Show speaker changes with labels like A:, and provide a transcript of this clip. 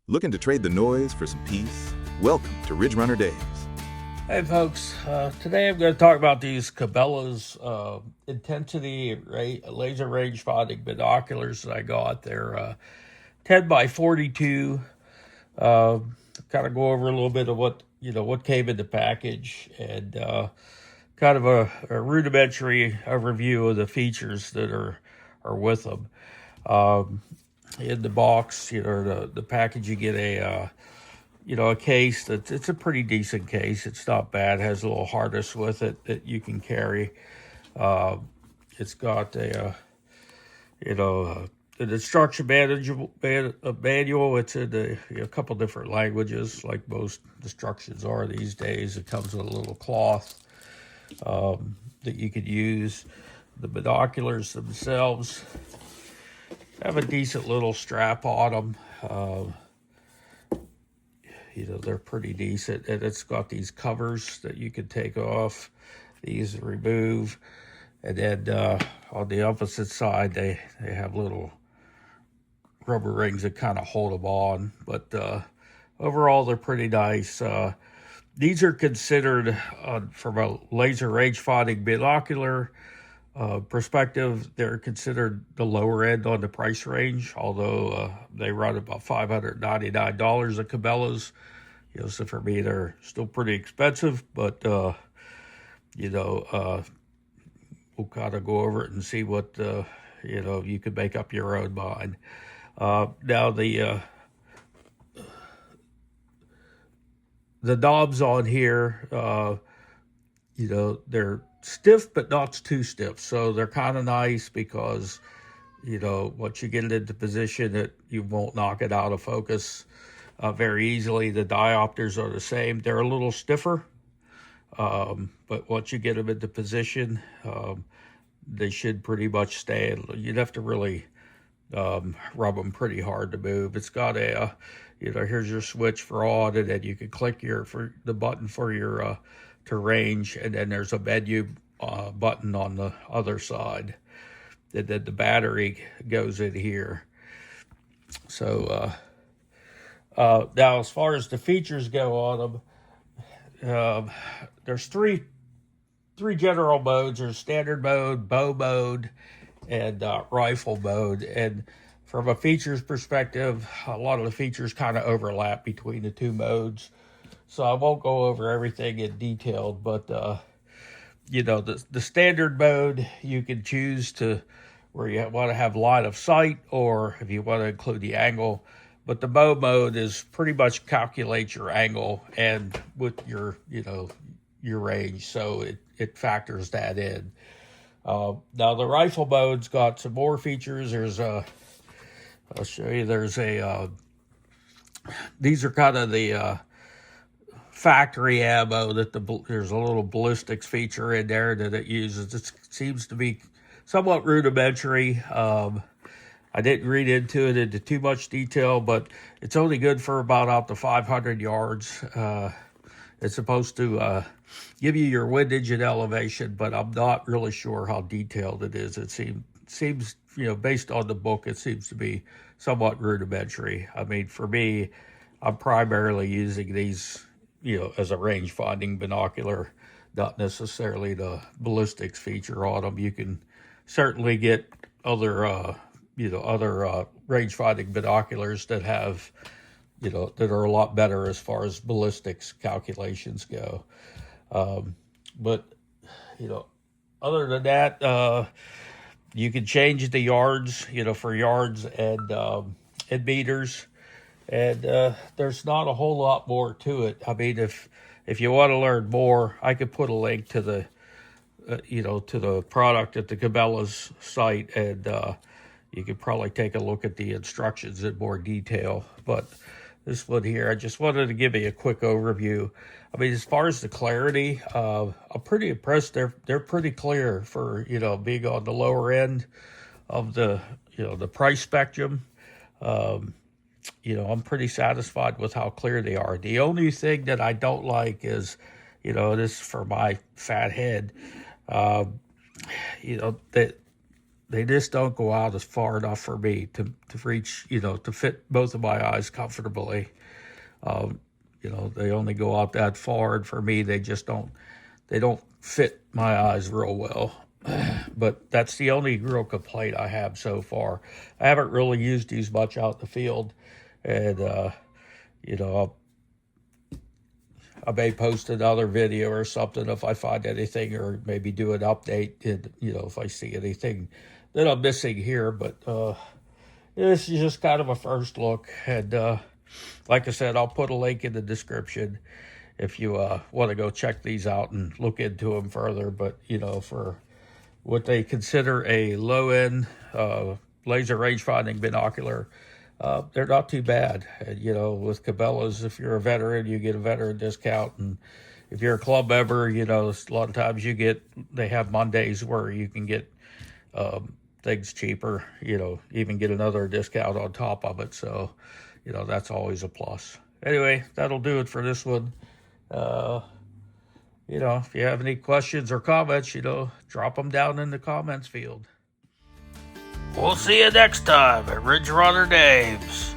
A: Looking to trade the noise for some peace? Welcome to Ridge Runner Days.
B: Hey folks, today I'm going to talk about these Cabela's intensity laser range finding binoculars that I got. They're 10 by 42. Kind of go over a little bit of what came in the package and kind of a rudimentary overview of the features that are with them. In the box, the package, you get a case it's a pretty decent case. It's not bad. It has a little harness with it that you can carry. It's got an instruction manual. It's in a couple different languages, like most instructions are these days. It comes with a little cloth that you could use. The binoculars themselves have a decent little strap on them. They're pretty decent, and it's got these covers that you can take off, these remove, and then on the opposite side they have little rubber rings that kind of hold them on, but overall they're pretty nice. These are considered, from a laser range finding binocular perspective, they're considered the lower end on the price range, although they run about $599 at Cabela's. So for me, they're still pretty expensive, but we'll kind of go over it and see what you can make up your own mind. Now the knobs on here, they're stiff but not too stiff, so they're kind of nice because once you get it into position, that you won't knock it out of focus very easily. The diopters are the same. They're a little stiffer, but once you get them into position, they should pretty much stay. You'd have to really rub them pretty hard to move. It's got a here's your switch for on, and then you can click the button for your to range, and then there's a menu button on the other side, and then the battery goes in here. So now, as far as the features go on them, there's three general modes. There's standard mode, bow mode, and rifle mode. And from a features perspective, a lot of the features kind of overlap between the two modes. So I won't go over everything in detail, but the standard mode, you can choose to where you want to have line of sight, or if you want to include the angle. But the bow mode is pretty much calculate your angle and with your range, so it factors that in. Now the rifle mode's got some more features. I'll show you. These are kind of the factory ammo that there's a little ballistics feature in there that it uses. It seems to be somewhat rudimentary. I didn't read into it into too much detail, but it's only good for about out to 500 yards. It's supposed to give you your windage and elevation, but I'm not really sure how detailed it is. It seems based on the book, it seems to be somewhat rudimentary. I mean, for me, I'm primarily using these as a range finding binocular, not necessarily the ballistics feature on them. You can certainly get other range finding binoculars that have that are a lot better as far as ballistics calculations go. But other than that, you can change the yards, for yards and meters. And there's not a whole lot more to it. I mean, if you want to learn more, I could put a link to the to the product at the Cabela's site, and you could probably take a look at the instructions in more detail. But this one here, I just wanted to give you a quick overview. I mean, as far as the clarity, I'm pretty impressed. They're pretty clear for being on the lower end of the the price spectrum. I'm pretty satisfied with how clear they are. The only thing that I don't like is, this is for my fat head, that they just don't go out as far enough for me to reach, to fit both of my eyes comfortably. They only go out that far, and for me, they don't fit my eyes real well. But that's the only real complaint I have so far. I haven't really used these much out in the field, and I may post another video or something if I find anything, or maybe do an update, and if I see anything that I'm missing here. But this is just kind of a first look, and like I said, I'll put a link in the description if you want to go check these out and look into them further. But for what they consider a low-end laser range-finding binocular, they're not too bad. And, with Cabela's, if you're a veteran, you get a veteran discount, and if you're a club member, a lot of times they have Mondays where you can get things cheaper, even get another discount on top of it. So, that's always a plus. Anyway, that'll do it for this one. If you have any questions or comments, drop them down in the comments field. We'll see you next time at Ridge Runner Dave's.